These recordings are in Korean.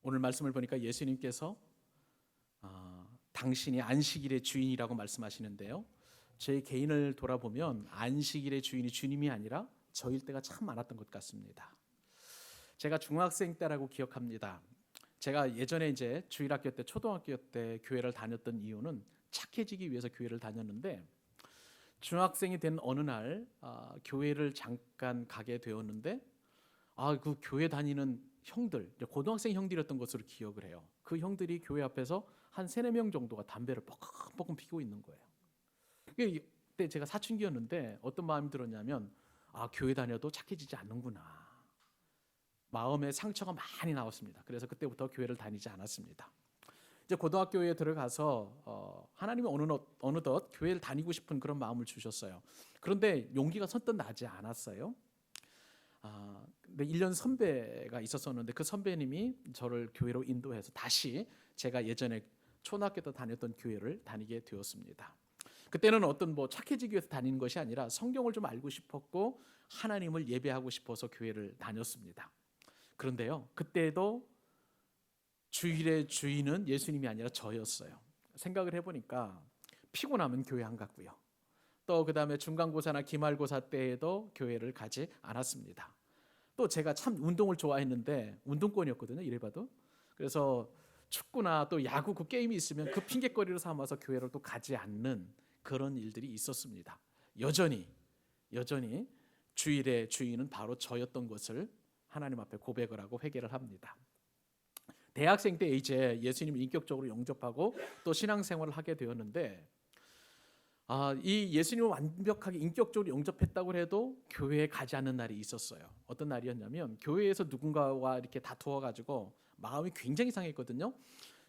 오늘 말씀을 보니까 예수님께서 당신이 안식일의 주인이라고 말씀하시는데요. 제 개인을 돌아보면 안식일의 주인이 주님이 아니라 저일 때가 참 많았던 것 같습니다. 제가 중학생 때라고 기억합니다. 제가 예전에 이제 주일학교 때, 초등학교 때 교회를 다녔던 이유는 착해지기 위해서 교회를 다녔는데, 중학생이 된 어느 날 교회를 잠깐 가게 되었는데, 그 교회 다니는 형들, 고등학생 형들이었던 것으로 기억을 해요. 그 형들이 교회 앞에서 한 3-4명 정도가 담배를 뻑뻑 피고 있는 거예요. 그때 제가 사춘기였는데 어떤 마음이 들었냐면, 교회 다녀도 착해지지 않는구나. 마음의 상처가 많이 나왔습니다. 그래서 그때부터 교회를 다니지 않았습니다. 이제 고등학교에 들어가서 하나님이 어느덧 교회를 다니고 싶은 그런 마음을 주셨어요. 그런데 용기가 선뜻 나지 않았어요. 근데 1년 선배가 있었었는데 그 선배님이 저를 교회로 인도해서 다시 제가 예전에 초등학교 때 다녔던 교회를 다니게 되었습니다. 그때는 어떤 착해지기 위해서 다니는 것이 아니라 성경을 좀 알고 싶었고 하나님을 예배하고 싶어서 교회를 다녔습니다. 그런데요, 그때도 주일의 주인은 예수님이 아니라 저였어요. 생각을 해보니까 피곤하면 교회 안 갔고요. 또 그 다음에 중간고사나 기말고사 때에도 교회를 가지 않았습니다. 또 제가 참 운동을 좋아했는데 운동권이었거든요, 이래봐도. 그래서 축구나 또 야구 그 게임이 있으면 그 핑계거리로 삼아서 교회를 또 가지 않는 그런 일들이 있었습니다. 여전히 주일의 주인은 바로 저였던 것을 하나님 앞에 고백을 하고 회개를 합니다. 대학생 때 이제 예수님을 인격적으로 영접하고 또 신앙생활을 하게 되었는데, 이 예수님을 완벽하게 인격적으로 영접했다고 해도 교회에 가지 않는 날이 있었어요. 어떤 날이었냐면, 교회에서 누군가와 이렇게 다투어가지고 마음이 굉장히 상했거든요.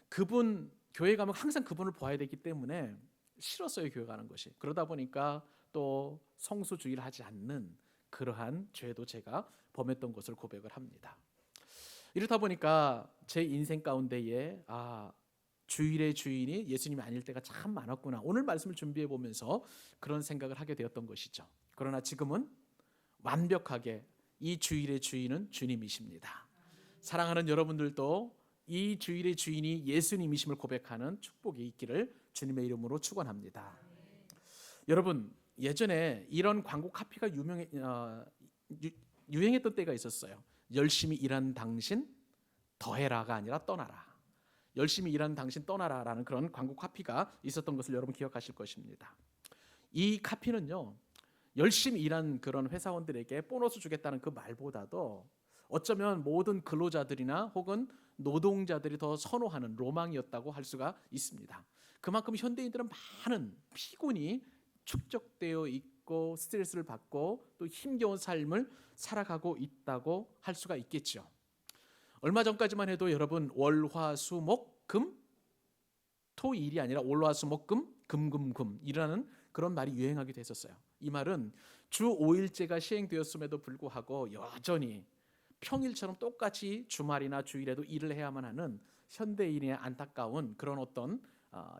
그분 교회 가면 항상 그분을 봐야 되기 때문에 싫었어요, 교회 가는 것이. 그러다 보니까 또 성수주의를 하지 않는 그러한 죄도 제가 범했던 것을 고백을 합니다. 이렇다 보니까 제 인생 가운데에 주일의 주인이 예수님이 아닐 때가 참 많았구나. 오늘 말씀을 준비해 보면서 그런 생각을 하게 되었던 것이죠. 그러나 지금은 완벽하게 이 주일의 주인은 주님이십니다. 사랑하는 여러분들도 이 주일의 주인이 예수님이심을 고백하는 축복이 있기를 주님의 이름으로 축원합니다. 여러분, 예전에 이런 광고 카피가 유행했던 때가 있었어요. 열심히 일한 당신 더해라가 아니라 떠나라. 열심히 일하는 당신 떠나라라는 그런 광고 카피가 있었던 것을 여러분 기억하실 것입니다. 이 카피는요, 열심히 일한 그런 회사원들에게 보너스 주겠다는 그 말보다도 어쩌면 모든 근로자들이나 혹은 노동자들이 더 선호하는 로망이었다고 할 수가 있습니다. 그만큼 현대인들은 많은 피곤이 축적되어 있고 스트레스를 받고 또 힘겨운 삶을 살아가고 있다고 할 수가 있겠죠. 얼마 전까지만 해도 여러분, 월화수목금 토일이 아니라 월화수목금 금금금이라는 그런 말이 유행하기도 했었어요. 이 말은 주 5일제가 시행되었음에도 불구하고 여전히 평일처럼 똑같이 주말이나 주일에도 일을 해야만 하는 현대인의 안타까운 그런 어떤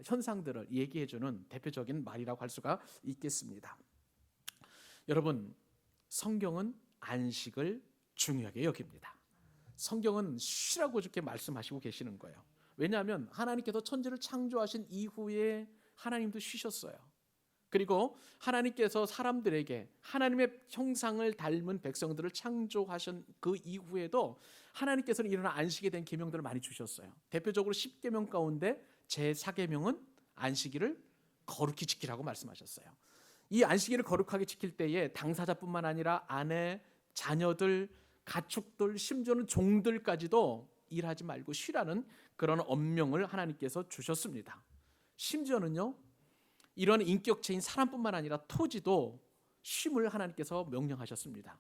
현상들을 얘기해주는 대표적인 말이라고 할 수가 있겠습니다. 여러분, 성경은 안식을 중요하게 여깁니다. 성경은 쉬라고 이렇게 말씀하시고 계시는 거예요. 왜냐하면 하나님께서 천지를 창조하신 이후에 하나님도 쉬셨어요. 그리고 하나님께서 사람들에게 하나님의 형상을 닮은 백성들을 창조하신 그 이후에도 하나님께서는 이런 안식에 대한 계명들을 많이 주셨어요. 대표적으로 10계명 가운데 제4계명은 안식일을 거룩히 지키라고 말씀하셨어요. 이 안식일을 거룩하게 지킬 때에 당사자뿐만 아니라 아내, 자녀들, 가축들, 심지어는 종들까지도 일하지 말고 쉬라는 그런 엄명을 하나님께서 주셨습니다. 심지어는요, 이런 인격체인 사람뿐만 아니라 토지도 쉼을 하나님께서 명령하셨습니다.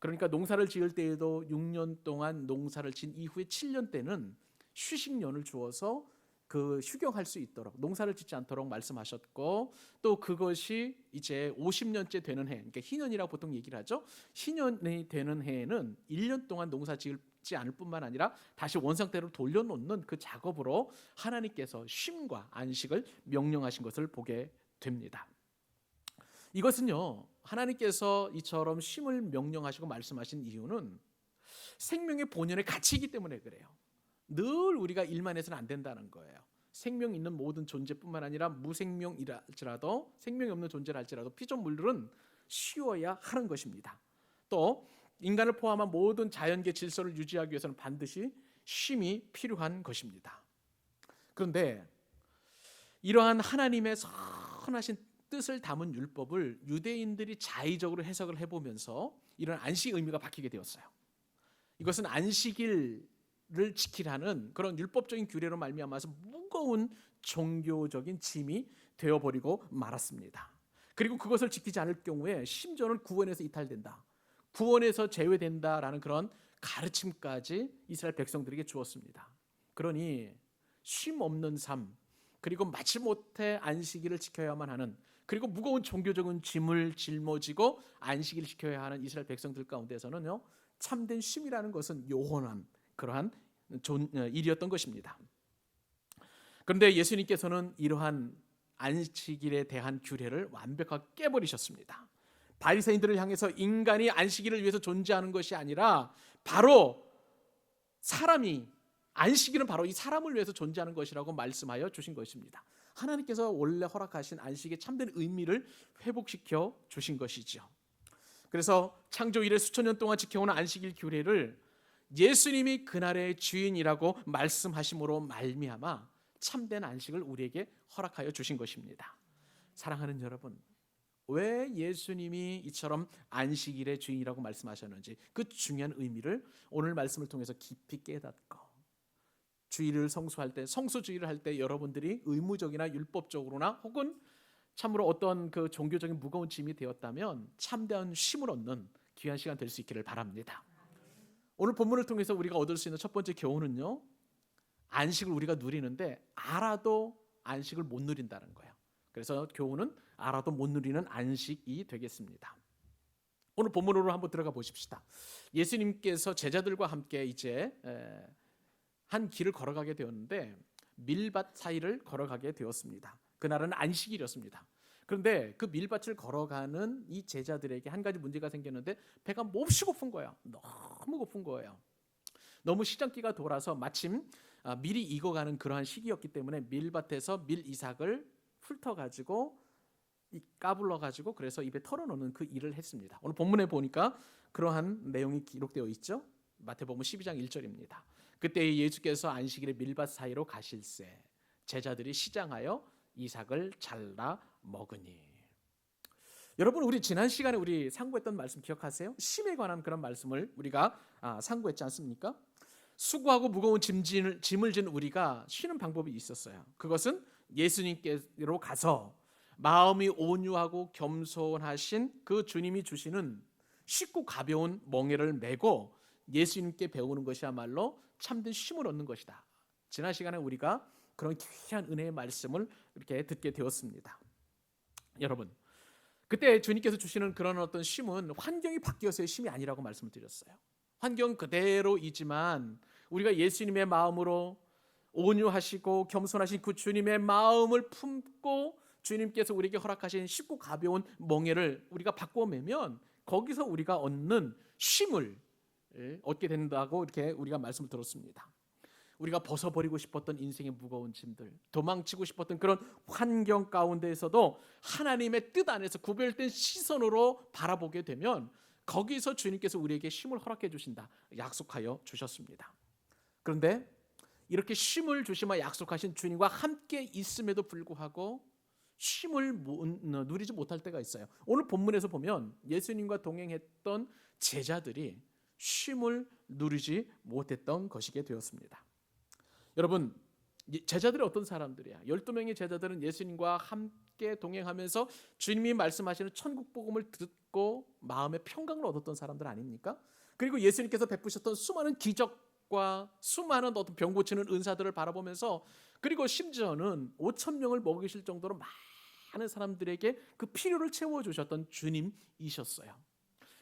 그러니까 농사를 지을 때에도 6년 동안 농사를 진 이후에 7년 때는 휴식년을 주어서 그 휴경할 수 있도록, 농사를 짓지 않도록 말씀하셨고, 또 그것이 이제 50년째 되는 해, 그러니까 희년이라고 보통 얘기를 하죠. 희년이 되는 해에는 1년 동안 농사 짓지 않을 뿐만 아니라 다시 원상태로 돌려놓는 그 작업으로 하나님께서 쉼과 안식을 명령하신 것을 보게 됩니다. 이것은요, 하나님께서 이처럼 쉼을 명령하시고 말씀하신 이유는 생명의 본연의 가치이기 때문에 그래요. 늘 우리가 일만 해서는 안 된다는 거예요. 생명 있는 모든 존재뿐만 아니라 무생명이랄지라도, 생명이 없는 존재랄지라도 피조물들은 쉬어야 하는 것입니다. 또 인간을 포함한 모든 자연계 질서를 유지하기 위해서는 반드시 쉼이 필요한 것입니다. 그런데 이러한 하나님의 선하신 뜻을 담은 율법을 유대인들이 자의적으로 해석을 해보면서 이런 안식의 의미가 바뀌게 되었어요. 이것은 안식일을 지키라는 그런 율법적인 규례로 말미암아서 무거운 종교적인 짐이 되어버리고 말았습니다. 그리고 그것을 지키지 않을 경우에 심지어는 구원에서 이탈된다, 구원에서 제외된다라는 그런 가르침까지 이스라엘 백성들에게 주었습니다. 그러니 쉼 없는 삶, 그리고 마지못해 안식일을 지켜야만 하는, 그리고 무거운 종교적인 짐을 짊어지고 안식일을 지켜야 하는 이스라엘 백성들 가운데서는요, 참된 쉼이라는 것은 요원한 그러한 일이었던 것입니다. 그런데 예수님께서는 이러한 안식일에 대한 규례를 완벽하게 깨버리셨습니다. 바리새인들을 향해서 인간이 안식일을 위해서 존재하는 것이 아니라 바로 사람이, 안식일은 바로 이 사람을 위해서 존재하는 것이라고 말씀하여 주신 것입니다. 하나님께서 원래 허락하신 안식의 참된 의미를 회복시켜 주신 것이죠. 그래서 창조 이래 수천 년 동안 지켜오는 안식일 규례를 예수님이 그날의 주인이라고 말씀하심으로 말미암아 참된 안식을 우리에게 허락하여 주신 것입니다. 사랑하는 여러분, 왜 예수님이 이처럼 안식일의 주인이라고 말씀하셨는지 그 중요한 의미를 오늘 말씀을 통해서 깊이 깨닫고, 주일을 성수할 때, 성수주의를 할 때 여러분들이 의무적이나 율법적으로나 혹은 참으로 어떤 그 종교적인 무거운 짐이 되었다면 참된 쉼을 얻는 귀한 시간 될 수 있기를 바랍니다. 오늘 본문을 통해서 우리가 얻을 수 있는 첫 번째 교훈은요, 안식을 우리가 누리는데 알아도 안식을 못 누린다는 거예요. 그래서 교훈은 알아도 못 누리는 안식이 되겠습니다. 오늘 본문으로 한번 들어가 보십시다. 예수님께서 제자들과 함께 이제 한 길을 걸어가게 되었는데 밀밭 사이를 걸어가게 되었습니다. 그날은 안식일이었습니다. 그런데 그 밀밭을 걸어가는 이 제자들에게 한 가지 문제가 생겼는데 배가 몹시 고픈 거예요. 너무 고픈 거예요. 너무 시장기가 돌아서 마침 밀이 익어가는 그러한 시기였기 때문에 밀밭에서 밀 이삭을 훑어가지고 까불러가지고 그래서 입에 털어놓는 그 일을 했습니다. 오늘 본문에 보니까 그러한 내용이 기록되어 있죠. 마태복음 12장 1절입니다. 그때 예수께서 안식일에 밀밭 사이로 가실새 제자들이 시장하여 이삭을 잘라 먹으니. 여러분, 우리 지난 시간에 우리 상고했던 말씀 기억하세요? 쉼에 관한 그런 말씀을 우리가 상고했지 않습니까? 수고하고 무거운 짐을 진 우리가 쉬는 방법이 있었어요. 그것은 예수님께로 가서 마음이 온유하고 겸손하신 그 주님이 주시는 쉽고 가벼운 멍에를 메고 예수님께 배우는 것이야말로 참된 쉼을 얻는 것이다. 지난 시간에 우리가 그런 귀한 은혜의 말씀을 이렇게 듣게 되었습니다. 여러분, 그때 주님께서 주시는 그런 어떤 쉼은 환경이 바뀌어서의 쉼이 아니라고 말씀을 드렸어요. 환경 그대로이지만 우리가 예수님의 마음으로 온유하시고 겸손하신 그 주님의 마음을 품고 주님께서 우리에게 허락하신 쉽고 가벼운 멍에를 우리가 바꾸어 매면 거기서 우리가 얻는 쉼을 얻게 된다고 이렇게 우리가 말씀을 들었습니다. 우리가 벗어버리고 싶었던 인생의 무거운 짐들, 도망치고 싶었던 그런 환경 가운데에서도 하나님의 뜻 안에서 구별된 시선으로 바라보게 되면 거기서 주님께서 우리에게 쉼을 허락해 주신다 약속하여 주셨습니다. 그런데 이렇게 쉼을 주시며 약속하신 주님과 함께 있음에도 불구하고 쉼을 누리지 못할 때가 있어요. 오늘 본문에서 보면 예수님과 동행했던 제자들이 쉼을 누리지 못했던 것이게 되었습니다. 여러분, 제자들이 어떤 사람들이야? 12명의 제자들은 예수님과 함께 동행하면서 주님이 말씀하시는 천국 복음을 듣고 마음의 평강을 얻었던 사람들 아닙니까? 그리고 예수님께서 베푸셨던 수많은 기적과 수많은 어떤 병 고치는 은사들을 바라보면서, 그리고 심지어는 5,000명을 먹이실 정도로 많은 사람들에게 그 필요를 채워주셨던 주님이셨어요.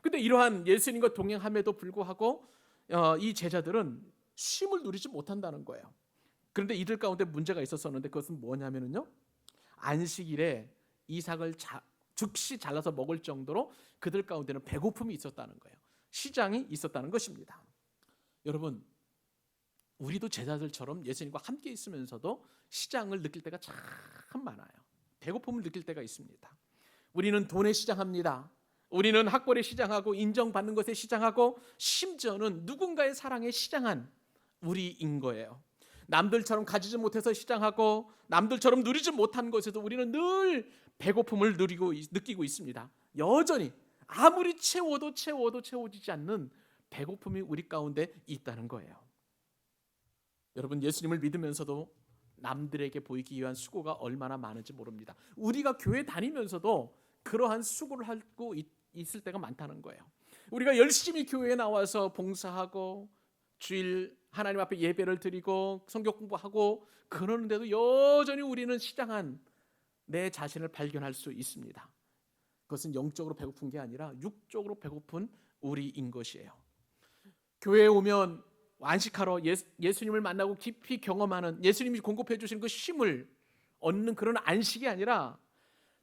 근데 이러한 예수님과 동행함에도 불구하고 이 제자들은 쉼을 누리지 못한다는 거예요. 그런데 이들 가운데 문제가 있었었는데 그것은 뭐냐면요, 안식일에 이삭을 즉시 잘라서 먹을 정도로 그들 가운데는 배고픔이 있었다는 거예요. 시장이 있었다는 것입니다. 여러분, 우리도 제자들처럼 예수님과 함께 있으면서도 시장을 느낄 때가 참 많아요. 배고픔을 느낄 때가 있습니다. 우리는 돈에 시장합니다. 우리는 학벌에 시장하고 인정받는 것에 시장하고 심지어는 누군가의 사랑에 시장한 우리인 거예요. 남들처럼 가지지 못해서 시장하고 남들처럼 누리지 못한 것에도 우리는 늘 배고픔을 느끼고 있습니다. 여전히 아무리 채워도 채워지지 않는 배고픔이 우리 가운데 있다는 거예요. 여러분, 예수님을 믿으면서도 남들에게 보이기 위한 수고가 얼마나 많은지 모릅니다. 우리가 교회 다니면서도 그러한 수고를 하고 있을 때가 많다는 거예요. 우리가 열심히 교회에 나와서 봉사하고 주일 하나님 앞에 예배를 드리고 성경 공부하고 그러는데도 여전히 우리는 시장한 내 자신을 발견할 수 있습니다. 그것은 영적으로 배고픈 게 아니라 육적으로 배고픈 우리인 것이에요. 교회에 오면 안식하러 예수님을 만나고 깊이 경험하는, 예수님이 공급해 주신 그 쉼을 얻는 그런 안식이 아니라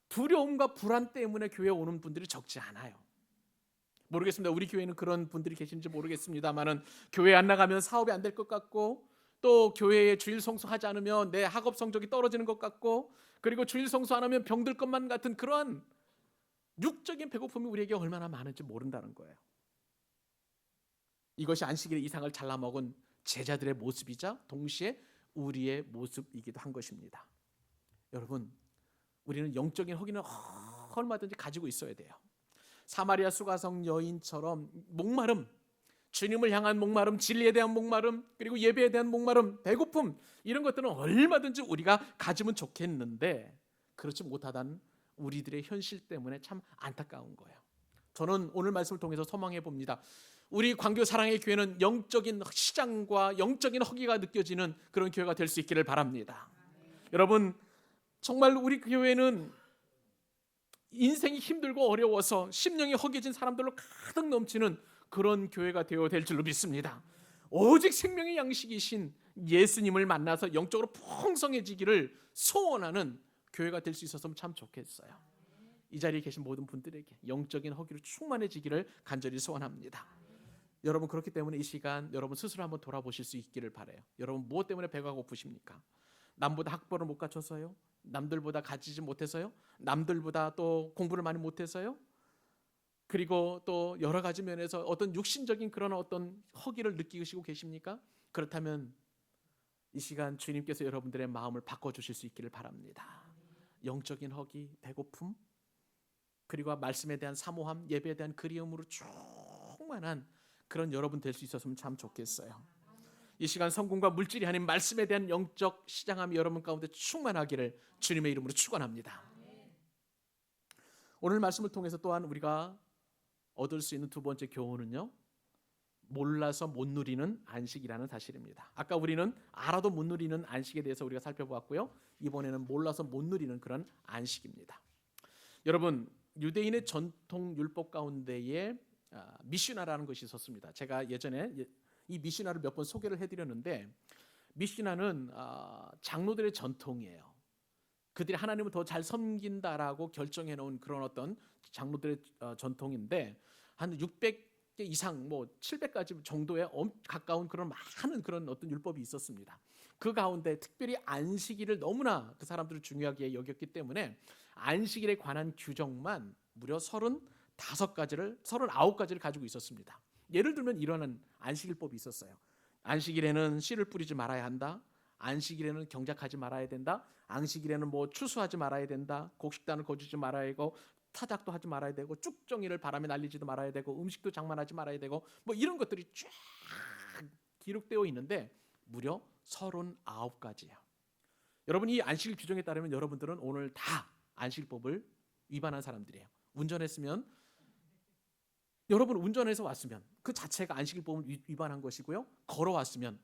두려움과 불안 때문에 교회에 오는 분들이 적지 않아요. 모르겠습니다. 우리 교회는 그런 분들이 계신지 모르겠습니다만은 교회 안 나가면 사업이 안 될 것 같고, 또 교회에 주일 성수하지 않으면 내 학업 성적이 떨어지는 것 같고, 그리고 주일 성수 안 하면 병들 것만 같은 그러한 육적인 배고픔이 우리에게 얼마나 많은지 모른다는 거예요. 이것이 안식일의 이상을 잘라먹은 제자들의 모습이자 동시에 우리의 모습이기도 한 것입니다. 여러분, 우리는 영적인 허기는 얼마든지 가지고 있어야 돼요. 사마리아 수가성 여인처럼 목마름, 주님을 향한 목마름, 진리에 대한 목마름, 그리고 예배에 대한 목마름, 배고픔, 이런 것들은 얼마든지 우리가 가지면 좋겠는데 그렇지 못하다는 우리들의 현실 때문에 참 안타까운 거예요. 저는 오늘 말씀을 통해서 소망해 봅니다. 우리 광교 사랑의 교회는 영적인 시장과 영적인 허기가 느껴지는 그런 교회가 될 수 있기를 바랍니다. 여러분, 정말 우리 교회는 인생이 힘들고 어려워서 심령이 허기진 사람들로 가득 넘치는 그런 교회가 되어야 될 줄로 믿습니다. 오직 생명의 양식이신 예수님을 만나서 영적으로 풍성해지기를 소원하는 교회가 될 수 있었으면 참 좋겠어요. 이 자리에 계신 모든 분들에게 영적인 허기로 충만해지기를 간절히 소원합니다. 여러분, 그렇기 때문에 이 시간 여러분 스스로 한번 돌아보실 수 있기를 바라요. 여러분, 무엇 때문에 배가 고프십니까? 남보다 학벌을 못 갖춰서요? 남들보다 가지지 못해서요? 남들보다 또 공부를 많이 못해서요? 그리고 또 여러 가지 면에서 어떤 육신적인 그런 어떤 허기를 느끼시고 계십니까? 그렇다면 이 시간 주님께서 여러분들의 마음을 바꿔주실 수 있기를 바랍니다. 영적인 허기, 배고픔, 그리고 말씀에 대한 사모함, 예배에 대한 그리움으로 충만한 그런 여러분 될 수 있었으면 참 좋겠어요. 이 시간 성공과 물질이 아닌 말씀에 대한 영적 시장함이 여러분 가운데 충만하기를 주님의 이름으로 축원합니다. 오늘 말씀을 통해서 또한 우리가 얻을 수 있는 두 번째 교훈은요, 몰라서 못 누리는 안식이라는 사실입니다. 아까 우리는 알아도 못 누리는 안식에 대해서 우리가 살펴보았고요, 이번에는 몰라서 못 누리는 그런 안식입니다. 여러분, 유대인의 전통 율법 가운데에 미슈나라는 것이 있었습니다. 제가 예전에 이 미슈나를 몇 번 소개를 해드렸는데, 미슈나는 장로들의 전통이에요. 그들이 하나님을 더 잘 섬긴다라고 결정해 놓은 그런 어떤 장로들의 전통인데, 한 600개 이상, 뭐 700가지 정도에 가까운 그런 많은 그런 어떤 율법이 있었습니다. 그 가운데 특별히 안식일을 너무나 그 사람들을 중요하게 여겼기 때문에 안식일에 관한 규정만 무려 39가지를 가지고 있었습니다. 예를 들면 이런 안식일법이 있었어요. 안식일에는 씨를 뿌리지 말아야 한다. 안식일에는 경작하지 말아야 된다. 안식일에는 뭐 추수하지 말아야 된다. 곡식단을 거두지 말아야 되고, 타작도 하지 말아야 되고, 쭉정이를 바람에 날리지도 말아야 되고, 음식도 장만하지 말아야 되고, 뭐 이런 것들이 쫙 기록되어 있는데 무려 39가지예요. 여러분, 이 안식일 규정에 따르면 여러분들은 오늘 다 안식일법을 위반한 사람들이에요. 운전했으면, 여러분 운전해서 왔으면 그 자체가 안식일법을 위반한 것이고요, 걸어왔으면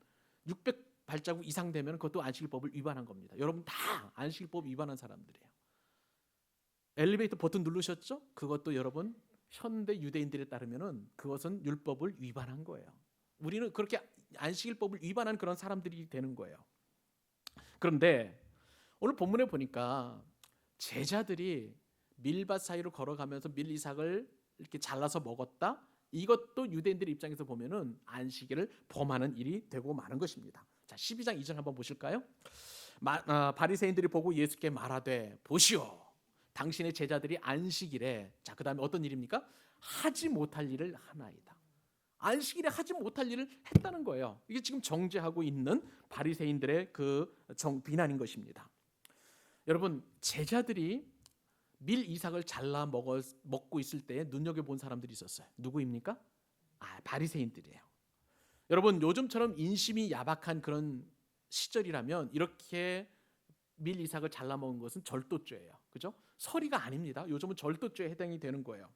600발자국 이상 되면 그것도 안식일법을 위반한 겁니다. 여러분 다 안식일법 위반한 사람들이에요. 엘리베이터 버튼 누르셨죠? 그것도 여러분 현대 유대인들에 따르면은 그것은 율법을 위반한 거예요. 우리는 그렇게 안식일법을 위반한 그런 사람들이 되는 거예요. 그런데 오늘 본문에 보니까 제자들이 밀밭 사이로 걸어가면서 밀이삭을 이렇게 잘라서 먹었다, 이것도 유대인들의 입장에서 보면은 안식일을 범하는 일이 되고 마는 것입니다. 자, 12장 2절 한번 보실까요? 바리새인들이 보고 예수께 말하되 보시오, 당신의 제자들이 안식일에, 자, 그다음에 어떤 일입니까? 하지 못할 일을 하나이다. 안식일에 하지 못할 일을 했다는 거예요. 이게 지금 정죄하고 있는 바리새인들의 그 비난인 것입니다. 여러분, 제자들이 밀 이삭을 잘라 먹고 있을 때 눈여겨본 사람들이 있었어요. 누구입니까? 바리새인들이에요. 여러분, 요즘처럼 인심이 야박한 그런 시절이라면 이렇게 밀 이삭을 잘라 먹은 것은 절도죄예요. 그죠? 서리가 아닙니다. 요즘은 절도죄에 해당이 되는 거예요.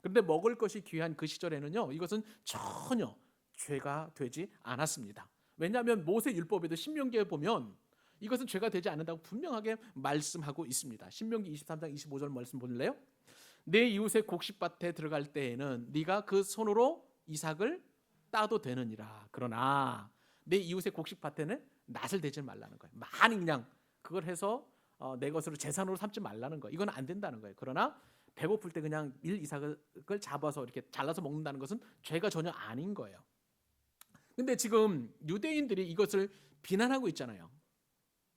그런데 먹을 것이 귀한 그 시절에는요, 이것은 전혀 죄가 되지 않았습니다. 왜냐하면 모세 율법에도 신명기에 보면 이것은 죄가 되지 않는다고 분명하게 말씀하고 있습니다. 신명기 23장 25절 말씀 볼래요? 내 이웃의 곡식밭에 들어갈 때에는 네가 그 손으로 이삭을 따도 되느니라. 그러나 내 이웃의 곡식밭에는 낫을 대지 말라는 거예요. 많이 그냥 그걸 해서 내 것으로 재산으로 삼지 말라는 거예요. 이건 안 된다는 거예요. 그러나 배고플 때 그냥 밀 이삭을 잡아서 이렇게 잘라서 먹는다는 것은 죄가 전혀 아닌 거예요. 근데 지금 유대인들이 이것을 비난하고 있잖아요.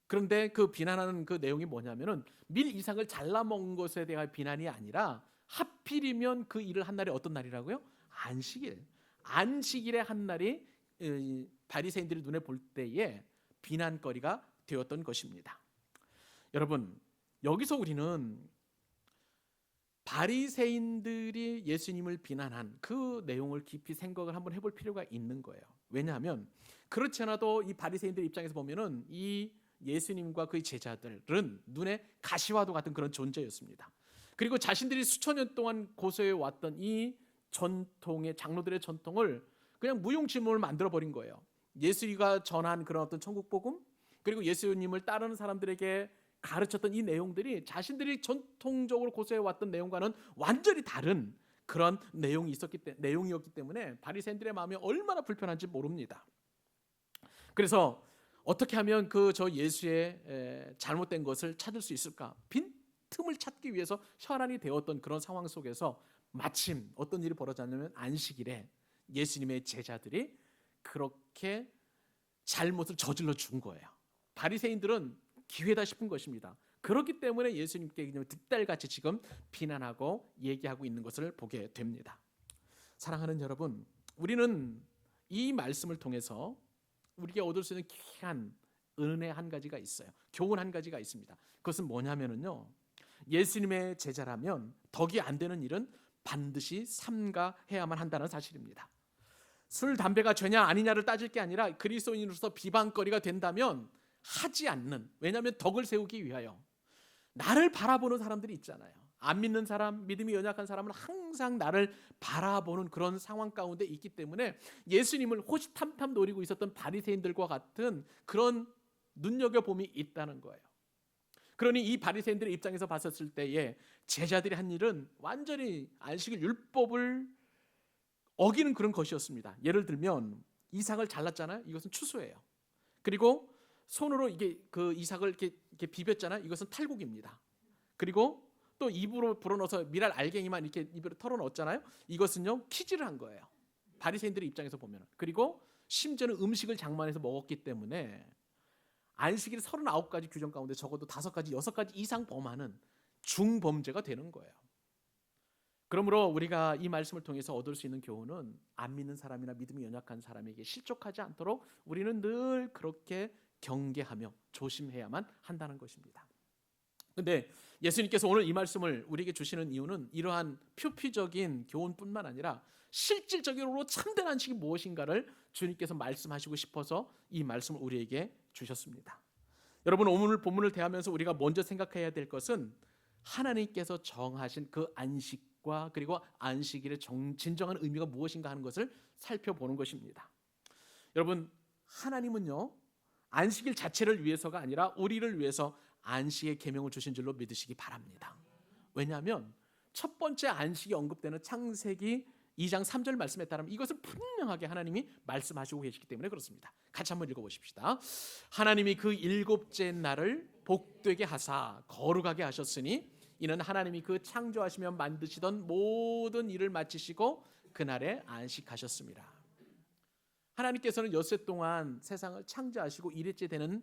그런데 그 비난하는 그 내용이 뭐냐면은 밀 이삭을 잘라 먹은 것에 대한 비난이 아니라 하필이면 그 일을 한 날이 어떤 날이라고요? 안식일. 안식일의 한 날이 바리새인들이 눈에 볼 때에 비난거리가 되었던 것입니다. 여러분, 여기서 우리는 바리새인들이 예수님을 비난한 그 내용을 깊이 생각을 한번 해볼 필요가 있는 거예요. 왜냐하면 그렇지 않아도 이 바리새인들 입장에서 보면은 이 예수님과 그의 제자들은 눈에 가시와도 같은 그런 존재였습니다. 그리고 자신들이 수천 년 동안 고수해 왔던 이 전통의 장로들의 전통을 그냥 무용지물을 만들어 버린 거예요. 예수가 전한 그런 어떤 천국 복음, 그리고 예수님을 따르는 사람들에게 가르쳤던 이 내용들이 자신들이 전통적으로 고수해 왔던 내용과는 완전히 다른 그런 내용이었기 때문에 바리새인들의 마음이 얼마나 불편한지 모릅니다. 그래서 어떻게 하면 저 예수의 잘못된 것을 찾을 수 있을까? 빈 틈을 찾기 위해서 혈안이 되었던 그런 상황 속에서 마침 어떤 일이 벌어졌냐면 안식일에 예수님의 제자들이 그렇게 잘못을 저질러 준 거예요. 바리새인들은 기회다 싶은 것입니다. 그렇기 때문에 예수님께 득달같이 지금 비난하고 얘기하고 있는 것을 보게 됩니다. 사랑하는 여러분, 우리는 이 말씀을 통해서 우리에게 얻을 수 있는 귀한 은혜 한 가지가 있어요. 교훈 한 가지가 있습니다. 그것은 뭐냐면요, 예수님의 제자라면 덕이 안 되는 일은 반드시 삼가해야만 한다는 사실입니다. 술, 담배가 죄냐 아니냐를 따질 게 아니라 그리스도인으로서 비방거리가 된다면 하지 않는, 왜냐하면 덕을 세우기 위하여. 나를 바라보는 사람들이 있잖아요. 안 믿는 사람, 믿음이 연약한 사람은 항상 나를 바라보는 그런 상황 가운데 있기 때문에 예수님을 호시탐탐 노리고 있었던 바리새인들과 같은 그런 눈여겨봄이 있다는 거예요. 그러니 이 바리새인들의 입장에서 봤었을 때에 제자들이 한 일은 완전히 안식일 율법을 어기는 그런 것이었습니다. 예를 들면 이삭을 잘랐잖아요. 이것은 추수예요. 그리고 손으로 그 이삭을 이렇게 비볐잖아요. 이것은 탈곡입니다. 그리고 또 입으로 불어넣어서 미랄 알갱이만 이렇게 입으로 털어넣었잖아요. 이것은요, 키즈를 한 거예요. 바리새인들의 입장에서 보면. 그리고 심지어는 음식을 장만해서 먹었기 때문에 안식일 39가지 규정 가운데 적어도 5가지, 6가지 이상 범하는 중범죄가 되는 거예요. 그러므로 우리가 이 말씀을 통해서 얻을 수 있는 교훈은 안 믿는 사람이나 믿음이 연약한 사람에게 실족하지 않도록 우리는 늘 그렇게 경계하며 조심해야만 한다는 것입니다. 그런데 예수님께서 오늘 이 말씀을 우리에게 주시는 이유는 이러한 표피적인 교훈뿐만 아니라 실질적으로 참된 안식이 무엇인가를 주님께서 말씀하시고 싶어서 이 말씀을 우리에게 주셨습니다. 여러분, 오늘 본문을 대하면서 우리가 먼저 생각해야 될 것은 하나님께서 정하신 그 안식과 그리고 안식일의 진정한 의미가 무엇인가 하는 것을 살펴보는 것입니다. 여러분, 하나님은요, 안식일 자체를 위해서가 아니라 우리를 위해서 안식의 계명을 주신 줄로 믿으시기 바랍니다. 왜냐하면 첫 번째 안식이 언급되는 창세기 2장 3절 말씀에 따르면 이것을 분명하게 하나님이 말씀하시고 계시기 때문에 그렇습니다. 같이 한번 읽어보십시다. 하나님이 그 일곱째 날을 복되게 하사 거룩하게 하셨으니 이는 하나님이 그 창조하시며 만드시던 모든 일을 마치시고 그날에 안식하셨습니다. 하나님께서는 엿새 동안 세상을 창조하시고 일일째 되는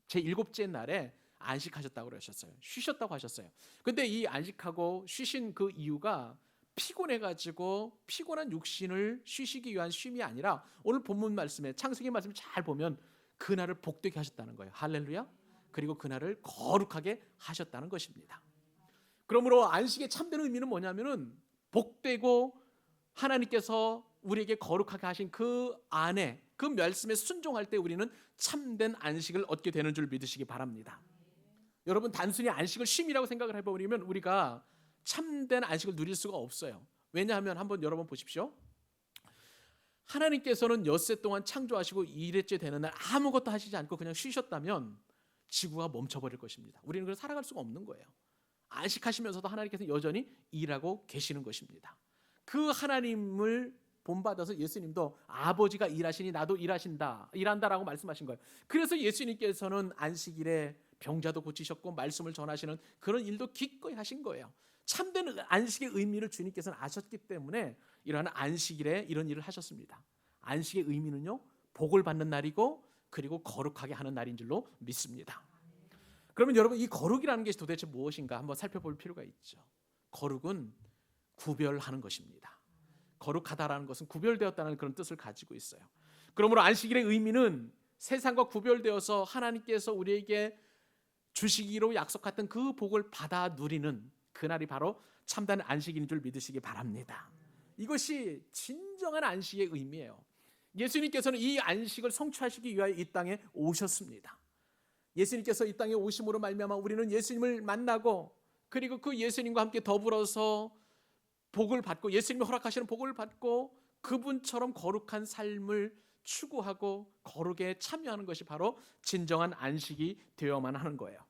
제7째 날에 안식하셨다고 그러셨어요. 쉬셨다고 하셨어요. 근데 이 안식하고 쉬신 그 이유가 피곤해가지고 피곤한 육신을 쉬시기 위한 쉼이 아니라 오늘 본문 말씀에 창세기 말씀을 잘 보면 그날을 복되게 하셨다는 거예요. 할렐루야. 그리고 그날을 거룩하게 하셨다는 것입니다. 그러므로 안식의 참된 의미는 뭐냐면은 복되고 하나님께서 우리에게 거룩하게 하신 그 안에 그 말씀에 순종할 때 우리는 참된 안식을 얻게 되는 줄 믿으시기 바랍니다. 여러분 단순히 안식을 쉼이라고 생각을 해버리면 우리가 참된 안식을 누릴 수가 없어요. 왜냐하면 한번 여러분 보십시오. 하나님께서는 엿새 동안 창조하시고 일회째 되는 날 아무것도 하시지 않고 그냥 쉬셨다면 지구가 멈춰버릴 것입니다. 우리는 그걸 살아갈 수가 없는 거예요. 안식하시면서도 하나님께서 여전히 일하고 계시는 것입니다. 그 하나님을 본받아서 예수님도 아버지가 일하시니 나도 일한다라고 말씀하신 거예요. 그래서 예수님께서는 안식일에 병자도 고치셨고 말씀을 전하시는 그런 일도 기꺼이 하신 거예요. 참된 안식의 의미를 주님께서는 아셨기 때문에 이러한 안식일에 이런 일을 하셨습니다. 안식의 의미는요, 복을 받는 날이고 그리고 거룩하게 하는 날인 줄로 믿습니다. 그러면 여러분 이 거룩이라는 것이 도대체 무엇인가 한번 살펴볼 필요가 있죠. 거룩은 구별하는 것입니다. 거룩하다라는 것은 구별되었다는 그런 뜻을 가지고 있어요. 그러므로 안식일의 의미는 세상과 구별되어서 하나님께서 우리에게 주시기로 약속했던 그 복을 받아 누리는 그날이 바로 참된 안식인 줄 믿으시기 바랍니다. 이것이 진정한 안식의 의미예요. 예수님께서는 이 안식을 성취하시기 위하여 이 땅에 오셨습니다. 예수님께서 이 땅에 오심으로 말미암아 우리는 예수님을 만나고 그리고 그 예수님과 함께 더불어서 복을 받고 예수님이 허락하시는 복을 받고 그분처럼 거룩한 삶을 추구하고 거룩에 참여하는 것이 바로 진정한 안식이 되어야만 하는 거예요.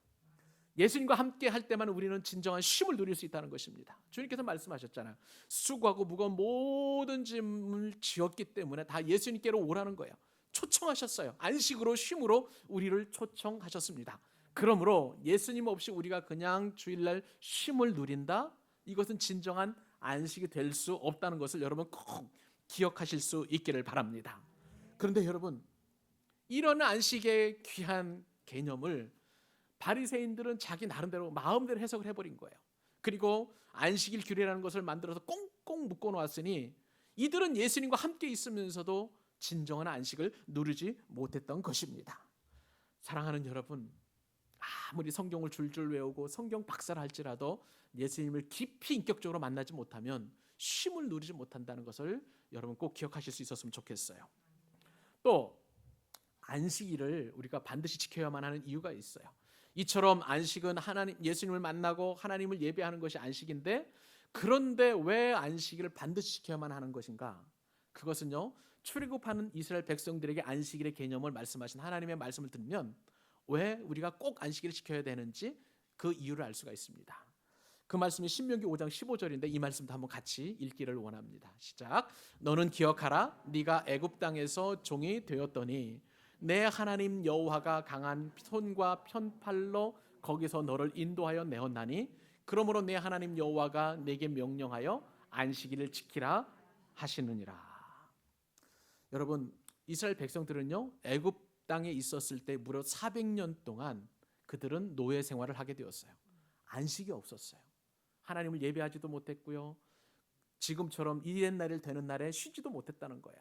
예수님과 함께 할 때만 우리는 진정한 쉼을 누릴 수 있다는 것입니다. 주님께서 말씀하셨잖아요. 수고하고 무거운 모든 짐을 지었기 때문에 다 예수님께로 오라는 거예요. 초청하셨어요. 안식으로 쉼으로 우리를 초청하셨습니다. 그러므로 예수님 없이 우리가 그냥 주일날 쉼을 누린다? 이것은 진정한 안식이 될 수 없다는 것을 여러분 꼭 기억하실 수 있기를 바랍니다. 그런데 여러분 이런 안식의 귀한 개념을 바리새인들은 자기 나름대로 마음대로 해석을 해버린 거예요. 그리고 안식일 규례라는 것을 만들어서 꽁꽁 묶어놓았으니 이들은 예수님과 함께 있으면서도 진정한 안식을 누리지 못했던 것입니다. 사랑하는 여러분, 아무리 성경을 줄줄 외우고 성경 박사를 할지라도 예수님을 깊이 인격적으로 만나지 못하면 쉼을 누리지 못한다는 것을 여러분 꼭 기억하실 수 있었으면 좋겠어요. 또 안식일을 우리가 반드시 지켜야만 하는 이유가 있어요. 이처럼 안식은 하나님 예수님을 만나고 하나님을 예배하는 것이 안식인데 그런데 왜 안식일을 반드시 지켜야만 하는 것인가? 그것은요, 출애굽하는 이스라엘 백성들에게 안식일의 개념을 말씀하신 하나님의 말씀을 들으면 왜 우리가 꼭 안식일을 지켜야 되는지 그 이유를 알 수가 있습니다. 그 말씀이 신명기 5장 15절인데 이 말씀도 한번 같이 읽기를 원합니다. 시작. 너는 기억하라. 네가 애굽 땅에서 종이 되었더니 내 하나님 여호와가 강한 손과 편팔로 거기서 너를 인도하여 내었나니 그러므로 내 하나님 여호와가 내게 명령하여 안식일을 지키라 하시느니라. 여러분 이스라엘 백성들은요 애굽 땅에 있었을 때 무려 400년 동안 그들은 노예 생활을 하게 되었어요. 안식이 없었어요. 하나님을 예배하지도 못했고요. 지금처럼 이 옛날일 되는 날에 쉬지도 못했다는 거예요.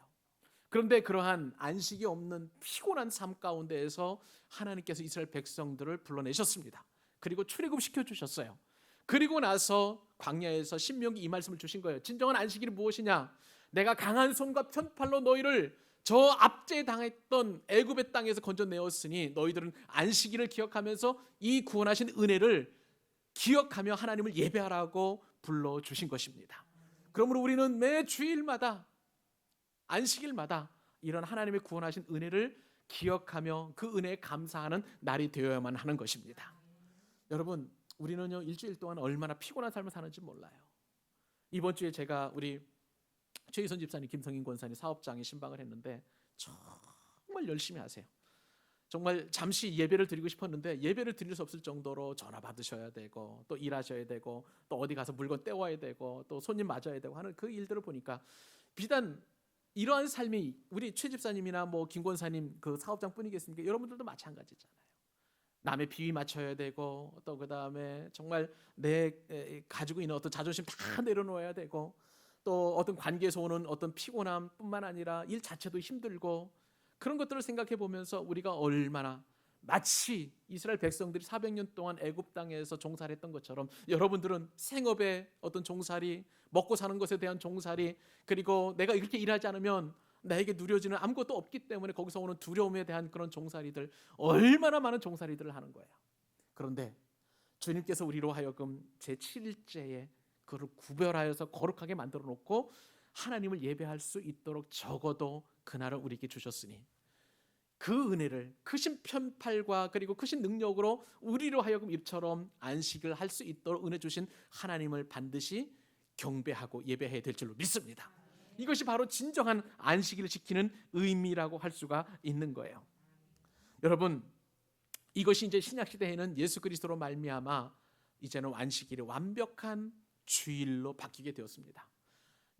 그런데 그러한 안식이 없는 피곤한 삶 가운데에서 하나님께서 이스라엘 백성들을 불러내셨습니다. 그리고 출애굽시켜 주셨어요. 그리고 나서 광야에서 신명기 이 말씀을 주신 거예요. 진정한 안식일이 무엇이냐? 내가 강한 손과 편팔로 너희를 저 압제 당했던 애굽의 땅에서 건져내었으니 너희들은 안식일을 기억하면서 이 구원하신 은혜를 기억하며 하나님을 예배하라고 불러주신 것입니다. 그러므로 우리는 매 주일마다 안식일마다 이런 하나님의 구원하신 은혜를 기억하며 그 은혜에 감사하는 날이 되어야만 하는 것입니다. 여러분 우리는요 일주일 동안 얼마나 피곤한 삶을 사는지 몰라요. 이번 주에 제가 우리 최희선 집사님, 김성인 권사님 사업장에 신방을 했는데 정말 열심히 하세요. 정말 잠시 예배를 드리고 싶었는데 예배를 드릴 수 없을 정도로 전화 받으셔야 되고 또 일하셔야 되고 또 어디 가서 물건 떼와야 되고 또 손님 맞아야 되고 하는 그 일들을 보니까 비단 이러한 삶이 우리 최 집사님이나 뭐 김 권사님 그 사업장뿐이겠습니까? 여러분들도 마찬가지잖아요. 남의 비위 맞춰야 되고 또 그다음에 정말 내 가지고 있는 어떤 자존심 다 내려놓아야 되고 또 어떤 관계에서 오는 어떤 피곤함뿐만 아니라 일 자체도 힘들고 그런 것들을 생각해 보면서 우리가 얼마나 마치 이스라엘 백성들이 400년 동안 애굽 땅에서 종살이 했던 것처럼 여러분들은 생업의 어떤 종살이, 먹고 사는 것에 대한 종살이, 그리고 내가 이렇게 일하지 않으면 나에게 누려지는 아무것도 없기 때문에 거기서 오는 두려움에 대한 그런 종살이들, 얼마나 많은 종살이들을 하는 거예요. 그런데 주님께서 우리로 하여금 제7일째에 그를 구별하여서 거룩하게 만들어 놓고 하나님을 예배할 수 있도록 적어도 그날을 우리에게 주셨으니 그 은혜를 크신 편팔과 그리고 크신 능력으로 우리로 하여금 이처럼 안식을 할 수 있도록 은혜 주신 하나님을 반드시 경배하고 예배해야 될 줄로 믿습니다. 이것이 바로 진정한 안식일을 지키는 의미라고 할 수가 있는 거예요. 여러분, 이것이 이제 신약 시대에는 예수 그리스도로 말미암아 이제는 안식일이 완벽한 주일로 바뀌게 되었습니다.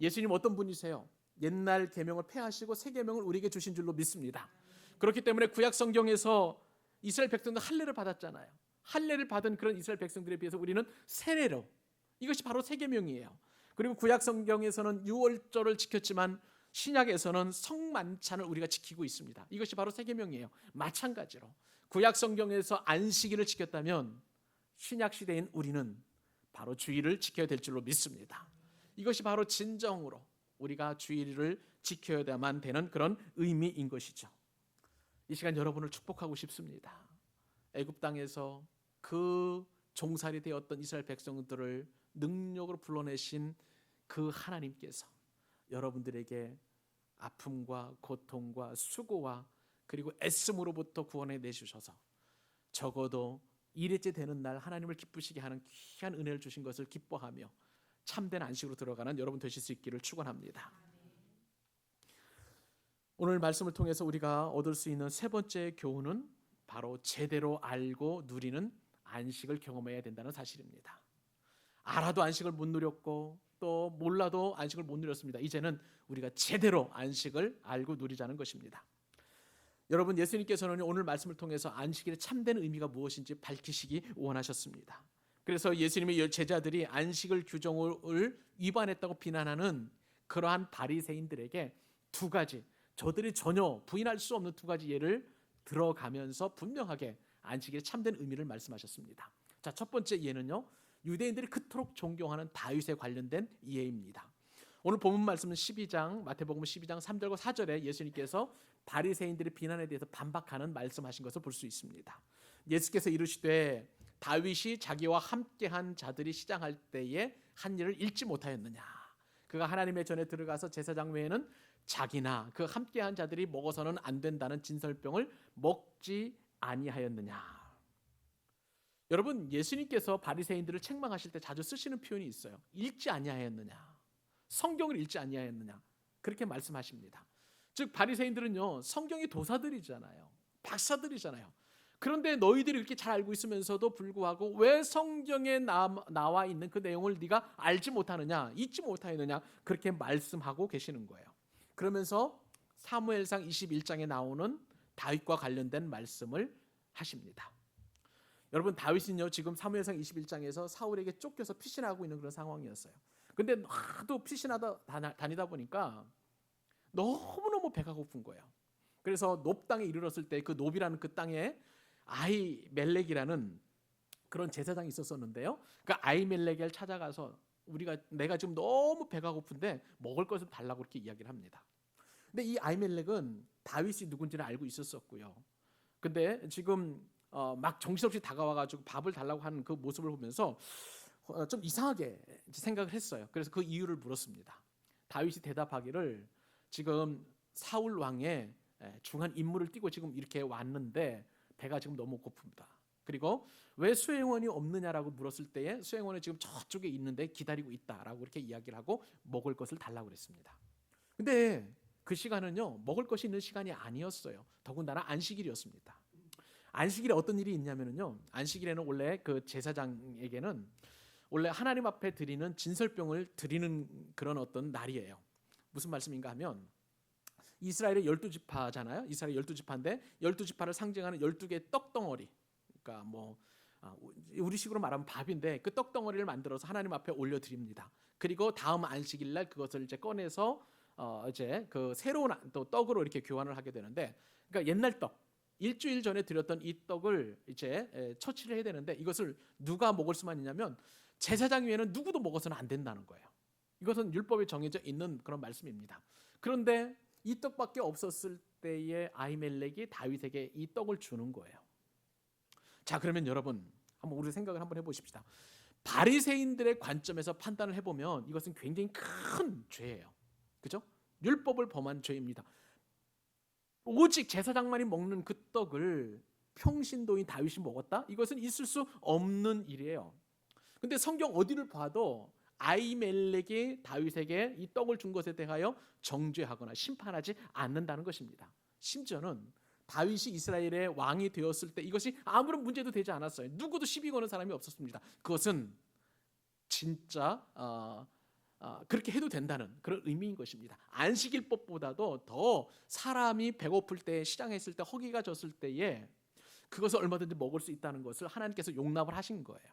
예수님 어떤 분이세요? 옛날 계명을 폐하시고 새 계명을 우리에게 주신 줄로 믿습니다. 그렇기 때문에 구약 성경에서 이스라엘 백성들 할례를 받았잖아요. 할례를 받은 그런 이스라엘 백성들에 비해서 우리는 세례로, 이것이 바로 새 계명이에요. 그리고 구약 성경에서는 유월절을 지켰지만 신약에서는 성만찬을 우리가 지키고 있습니다. 이것이 바로 새 계명이에요. 마찬가지로 구약 성경에서 안식일을 지켰다면 신약 시대인 우리는 바로 주일을 지켜야 될 줄로 믿습니다. 이것이 바로 진정으로 우리가 주일을 지켜야만 되는 그런 의미인 것이죠. 이 시간 여러분을 축복하고 싶습니다. 애굽 땅에서 그 종살이 되었던 이스라엘 백성들을 능력으로 불러내신 그 하나님께서 여러분들에게 아픔과 고통과 수고와 그리고 애씀으로부터 구원해 내주셔서 적어도 1일째 되는 날 하나님을 기쁘시게 하는 귀한 은혜를 주신 것을 기뻐하며 참된 안식으로 들어가는 여러분 되실 수 있기를 축원합니다. 오늘 말씀을 통해서 우리가 얻을 수 있는 세 번째 교훈은 바로 제대로 알고 누리는 안식을 경험해야 된다는 사실입니다. 알아도 안식을 못 누렸고 또 몰라도 안식을 못 누렸습니다. 이제는 우리가 제대로 안식을 알고 누리자는 것입니다. 여러분, 예수님께서는 오늘 말씀을 통해서 안식일의 참된 의미가 무엇인지 밝히시기 원하셨습니다. 그래서 예수님의 제자들이 안식을 규정을 위반했다고 비난하는 그러한 바리새인들에게 두 가지, 저들이 전혀 부인할 수 없는 두 가지 예를 들어가면서 분명하게 안식일의 참된 의미를 말씀하셨습니다. 자, 첫 번째 예는요, 유대인들이 그토록 존경하는 다윗에 관련된 예입니다. 오늘 본문 말씀은 12장 마태복음 12장 3절과 4절에 예수님께서 바리새인들의 비난에 대해서 반박하는 말씀하신 것을 볼 수 있습니다. 예수께서 이르시되 다윗이 자기와 함께한 자들이 시장할 때에 한 일을 잊지 못하였느냐. 그가 하나님의 전에 들어가서 제사장 외에는 자기나 그 함께한 자들이 먹어서는 안 된다는 진설병을 먹지 아니하였느냐. 여러분, 예수님께서 바리새인들을 책망하실 때 자주 쓰시는 표현이 있어요. 읽지 아니하였느냐, 성경을 읽지 아니하였느냐, 그렇게 말씀하십니다. 즉 바리새인들은요, 성경의 도사들이잖아요, 박사들이잖아요. 그런데 너희들이 이렇게 잘 알고 있으면서도 불구하고 왜 성경에 나와 있는 그 내용을 네가 알지 못하느냐, 잊지 못하느냐, 그렇게 말씀하고 계시는 거예요. 그러면서 사무엘상 21장에 나오는 다윗과 관련된 말씀을 하십니다. 여러분, 다윗은요 지금 사무엘상 21장에서 사울에게 쫓겨서 피신하고 있는 그런 상황이었어요. 근데 하도 피신하다 다니다 보니까 너무너무 배가 고픈 거예요. 그래서 높 땅에 이르렀을 때 그 높이라는 그 땅에 아히멜렉이라는 그런 제사장이 있었었는데요. 그 아히멜렉을 찾아가서 내가 지금 너무 배가 고픈데 먹을 것을 달라고 이렇게 이야기를 합니다. 근데 이 아히멜렉은 다윗이 누군지는 알고 있었었고요. 근데 지금 막 정신없이 다가와가지고 밥을 달라고 하는 그 모습을 보면서 좀 이상하게 생각을 했어요. 그래서 그 이유를 물었습니다. 다윗이 대답하기를 지금 사울 왕의 중한 임무를 띠고 지금 이렇게 왔는데 배가 지금 너무 고픕니다. 그리고 왜 수행원이 없느냐라고 물었을 때에 수행원이 지금 저쪽에 있는데 기다리고 있다라고 이렇게 이야기를 하고 먹을 것을 달라고 그랬습니다. 근데 그 시간은요 먹을 것이 있는 시간이 아니었어요. 더군다나 안식일이었습니다. 안식일에 어떤 일이 있냐면요. 안식일에는 원래 그 제사장에게는 원래 하나님 앞에 드리는 진설병을 드리는 그런 어떤 날이에요. 무슨 말씀인가 하면 이스라엘의 12지파잖아요. 이스라엘 12지파인데 12지파를 상징하는 12개의 떡덩어리. 그러니까 뭐 우리식으로 말하면 밥인데 그 떡덩어리를 만들어서 하나님 앞에 올려 드립니다. 그리고 다음 안식일 날 그것을 이제 꺼내서 이제 그 새로운 또 떡으로 이렇게 교환을 하게 되는데, 그러니까 옛날 떡, 일주일 전에 드렸던 이 떡을 이제 처치를 해야 되는데 이것을 누가 먹을 수만 있냐면 제사장 외에는 누구도 먹어서는 안 된다는 거예요. 이것은 율법에 정해져 있는 그런 말씀입니다. 그런데 이 떡밖에 없었을 때에 아히멜렉이 다윗에게 이 떡을 주는 거예요. 자, 그러면 여러분 한번 우리 생각을 한번 해보십시다. 바리새인들의 관점에서 판단을 해보면 이것은 굉장히 큰 죄예요. 그죠? 율법을 범한 죄입니다. 오직 제사장만이 먹는 그 떡을 평신도인 다윗이 먹었다? 이것은 있을 수 없는 일이에요. 근데 성경 어디를 봐도 아히멜렉이 다윗에게 이 떡을 준 것에 대하여 정죄하거나 심판하지 않는다는 것입니다. 심지어는 다윗이 이스라엘의 왕이 되었을 때 이것이 아무런 문제도 되지 않았어요. 누구도 시비 거는 사람이 없었습니다. 그것은 진짜 그렇게 해도 된다는 그런 의미인 것입니다. 안식일법보다도 더 사람이 배고플 때, 시장에 있을 때, 허기가 졌을 때에 그것을 얼마든지 먹을 수 있다는 것을 하나님께서 용납을 하신 거예요.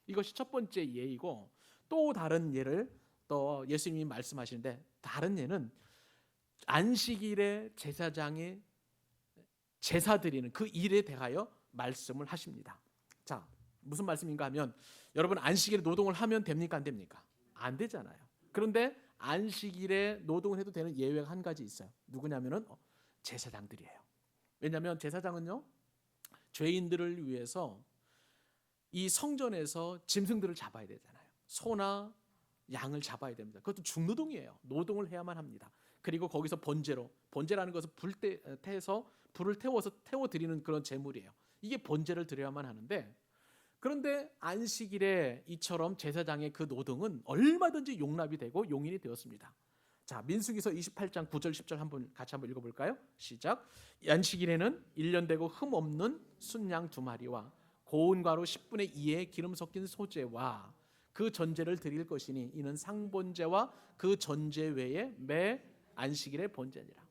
이것이 첫 번째 예이고, 또 다른 예를 또 예수님이 말씀하시는데, 다른 예는 안식일에 제사장이 제사 드리는 그 일에 대하여 말씀을 하십니다. 자, 무슨 말씀인가 하면, 여러분 안식일에 노동을 하면 됩니까 안 됩니까? 안 되잖아요. 그런데 안식일에 노동을 해도 되는 예외가 한 가지 있어요. 누구냐면은 제사장들이에요. 왜냐하면 제사장은요, 죄인들을 위해서 이 성전에서 짐승들을 잡아야 되잖아요. 소나 양을 잡아야 됩니다. 그것도 중노동이에요. 노동을 해야만 합니다. 그리고 거기서 번제라는 것은 불을 태워서 태워드리는 그런 제물이에요. 이게 번제를 드려야만 하는데, 그런데 안식일에 이처럼 제사장의 그 노동은 얼마든지 용납이 되고 용인이 되었습니다. 자, 민수기서 28장 9절 10절 같이 한번 읽어볼까요? 시작. 안식일에는 1년 되고 흠 없는 순양 2마리와 고운 가루 10분의 2의 기름 섞인 소재와 그 전제를 드릴 것이니 이는 상번제와 그 전제 외에 매 안식일의 번제니라.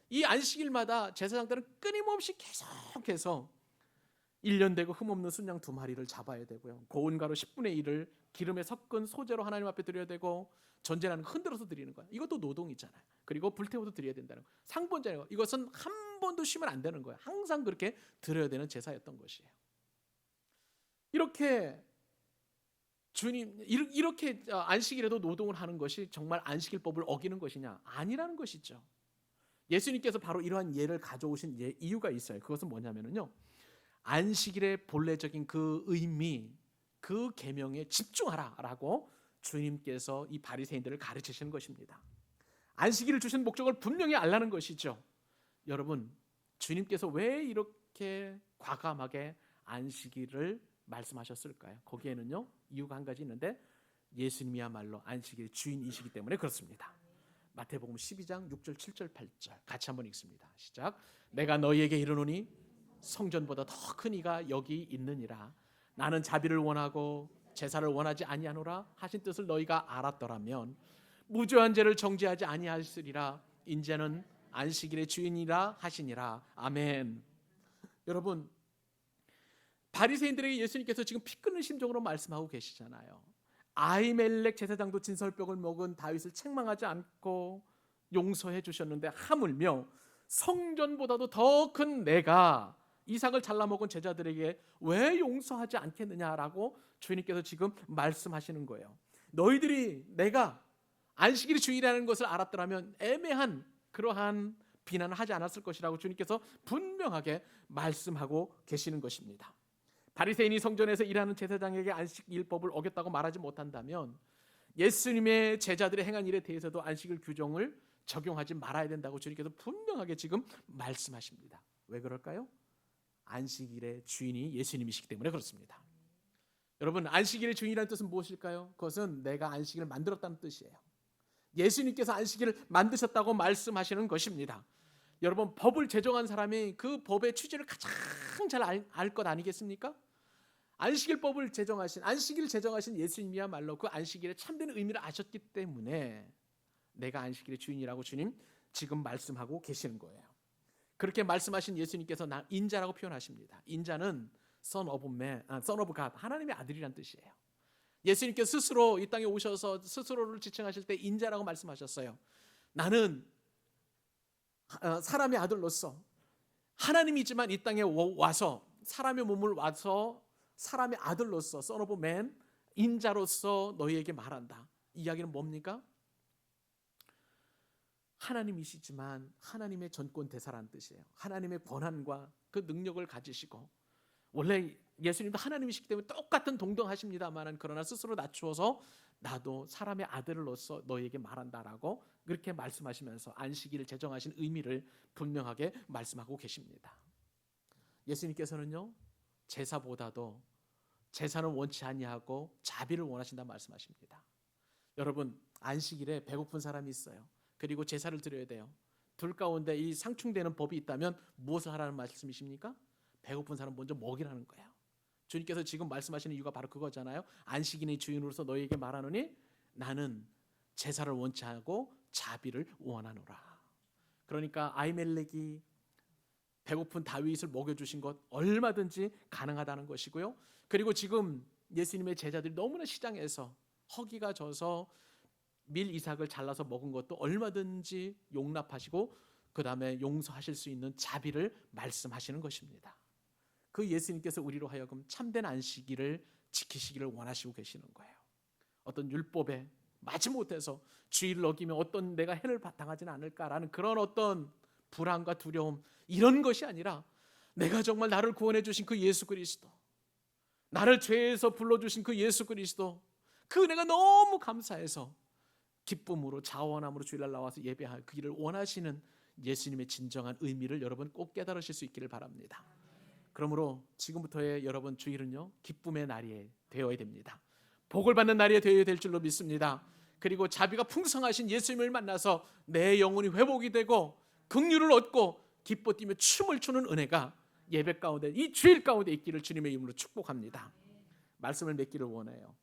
이 안식일마다 제사장들은 끊임없이 계속해서 1년 되고 흠없는 순양 2마리를 잡아야 되고요, 고운 가루 10분의 1을 기름에 섞은 소재로 하나님 앞에 드려야 되고, 전제라는 거 흔들어서 드리는 거예요. 이것도 노동이잖아요. 그리고 불태워도 드려야 된다는 거. 상번제는 이것은 한 번도 쉬면 안 되는 거예요. 항상 그렇게 드려야 되는 제사였던 것이에요. 이렇게 주님 이렇게 안식일에도 노동을 하는 것이 정말 안식일법을 어기는 것이냐? 아니라는 것이죠. 예수님께서 바로 이러한 예를 가져오신 이유가 있어요. 그것은 뭐냐면요, 안식일의 본래적인 그 의미, 그 계명에 집중하라라고 주님께서 이 바리새인들을 가르치시는 것입니다. 안식일을 주신 목적을 분명히 알라는 것이죠. 여러분, 주님께서 왜 이렇게 과감하게 안식일을 말씀하셨을까요? 거기에는요, 이유가 한 가지 있는데, 예수님이야말로 안식일의 주인이시기 때문에 그렇습니다. 마태복음 12장 6절 7절 8절 같이 한번 읽습니다. 시작. 내가 너희에게 이르노니 성전보다 더 큰 이가 여기 있느니라. 나는 자비를 원하고 제사를 원하지 아니하노라 하신 뜻을 너희가 알았더라면 무죄한 죄를 정죄하지 아니하시리라. 인자는 안식일의 주인이라 하시니라. 아멘. 여러분, 바리새인들에게 예수님께서 지금 피 끓는 심정으로 말씀하고 계시잖아요. 아히멜렉 제사장도 진설병을 먹은 다윗을 책망하지 않고 용서해 주셨는데, 하물며 성전보다도 더 큰 내가 이삭을 잘라 먹은 제자들에게 왜 용서하지 않겠느냐라고 주님께서 지금 말씀하시는 거예요. 너희들이 내가 안식일이 주일이라는 것을 알았더라면 애매한 그러한 비난을 하지 않았을 것이라고 주님께서 분명하게 말씀하고 계시는 것입니다. 바리새인이 성전에서 일하는 제사장에게 안식일법을 어겼다고 말하지 못한다면 예수님의 제자들의 행한 일에 대해서도 안식일 규정을 적용하지 말아야 된다고 주님께서 분명하게 지금 말씀하십니다. 왜 그럴까요? 안식일의 주인이 예수님이시기 때문에 그렇습니다. 여러분, 안식일의 주인이라는 뜻은 무엇일까요? 그것은 내가 안식일을 만들었다는 뜻이에요. 예수님께서 안식일을 만드셨다고 말씀하시는 것입니다. 여러분, 법을 제정한 사람이 그 법의 취지를 가장 잘 알 것 아니겠습니까? 안식일법을 제정하신, 안식일을 제정하신 예수님이야말로 그 안식일의 참된 의미를 아셨기 때문에 내가 안식일의 주인이라고 주님 지금 말씀하고 계시는 거예요. 그렇게 말씀하신 예수님께서 나 인자라고 표현하십니다. 인자는 Son of Man, Son of God, 하나님의 아들이란 뜻이에요. 예수님께서 스스로 이 땅에 오셔서 스스로를 지칭하실 때 인자라고 말씀하셨어요. 나는 사람의 아들로서 하나님이지만 이 땅에 와서 사람의 몸을 와서 사람의 아들로서 Son of Man, 인자로서 너희에게 말한다. 이 이야기는 뭡니까? 하나님이시지만 하나님의 전권 대사라는 뜻이에요. 하나님의 권한과 그 능력을 가지시고, 원래 예수님도 하나님이시기 때문에 똑같은 동등하십니다만 그러나 스스로 낮추어서 나도 사람의 아들로서 너희에게 말한다라고 그렇게 말씀하시면서 안식일을 제정하신 의미를 분명하게 말씀하고 계십니다. 예수님께서는요, 제사보다도 제사는 원치 아니하고 자비를 원하신다 말씀하십니다. 여러분, 안식일에 배고픈 사람이 있어요. 그리고 제사를 드려야 돼요. 둘 가운데 이 상충되는 법이 있다면 무엇을 하라는 말씀이십니까? 배고픈 사람 먼저 먹이라는 거예요. 주님께서 지금 말씀하시는 이유가 바로 그거잖아요. 안식일의 주인으로서 너희에게 말하노니 나는 제사를 원치 않고 자비를 원하노라. 그러니까 아히멜렉이 배고픈 다윗을 먹여주신 것 얼마든지 가능하다는 것이고요. 그리고 지금 예수님의 제자들이 너무나 시장에서 허기가 져서 밀 이삭을 잘라서 먹은 것도 얼마든지 용납하시고 그 다음에 용서하실 수 있는 자비를 말씀하시는 것입니다. 그 예수님께서 우리로 하여금 참된 안식일을 지키시기를 원하시고 계시는 거예요. 어떤 율법에 마지못해서 주의를 어기면 어떤 내가 해를 당하지는 않을까라는 그런 어떤 불안과 두려움, 이런 것이 아니라 내가 정말 나를 구원해 주신 그 예수 그리스도, 나를 죄에서 불러주신 그 예수 그리스도, 그 은혜가 너무 감사해서 기쁨으로 자원함으로 주일날 나와서 예배할 그 길을 원하시는 예수님의 진정한 의미를 여러분 꼭 깨달으실 수 있기를 바랍니다. 그러므로 지금부터의 여러분 주일은요, 기쁨의 날이 되어야 됩니다. 복을 받는 날이 되어야 될 줄로 믿습니다. 그리고 자비가 풍성하신 예수님을 만나서 내 영혼이 회복이 되고 긍휼을 얻고 기뻐 뛰며 춤을 추는 은혜가 예배 가운데, 이 주일 가운데 있기를 주님의 이름으로 축복합니다. 말씀을 맺기를 원해요.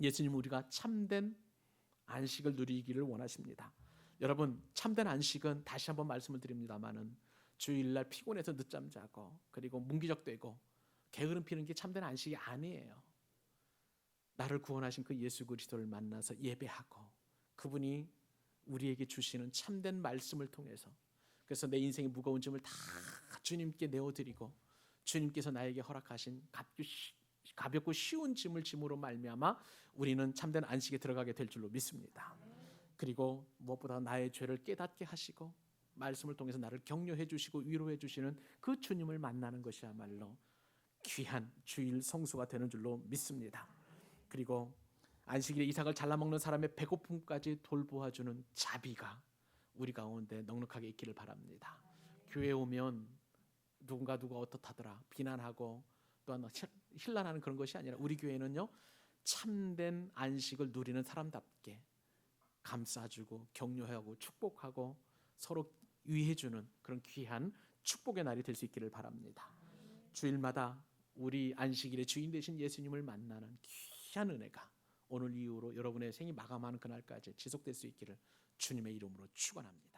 예수님, 우리가 참된 안식을 누리기를 원하십니다. 여러분, 참된 안식은 다시 한번 말씀을 드립니다마는 주일날 피곤해서 늦잠 자고 그리고 문기적되고 게으름 피는 게 참된 안식이 아니에요. 나를 구원하신 그 예수 그리스도를 만나서 예배하고 그분이 우리에게 주시는 참된 말씀을 통해서, 그래서 내 인생의 무거운 짐을 다 주님께 내어드리고 주님께서 나에게 허락하신 가볍고 쉬운 짐을 짐으로 말미암아 우리는 참된 안식에 들어가게 될 줄로 믿습니다. 그리고 무엇보다 나의 죄를 깨닫게 하시고 말씀을 통해서 나를 격려해 주시고 위로해 주시는 그 주님을 만나는 것이야말로 귀한 주일 성수가 되는 줄로 믿습니다. 그리고 안식일에 이삭을 잘라먹는 사람의 배고픔까지 돌보아주는 자비가 우리 가운데 넉넉하게 있기를 바랍니다. 교회에 오면 누가 어떻다더라 비난하고 또한 힐난하는 그런 것이 아니라 우리 교회는요, 참된 안식을 누리는 사람답게 감싸주고 격려하고 축복하고 서로 위해주는 그런 귀한 축복의 날이 될 수 있기를 바랍니다. 주일마다 우리 안식일의 주인 되신 예수님을 만나는 귀한 은혜가 오늘 이후로 여러분의 생이 마감하는 그날까지 지속될 수 있기를 주님의 이름으로 축원합니다.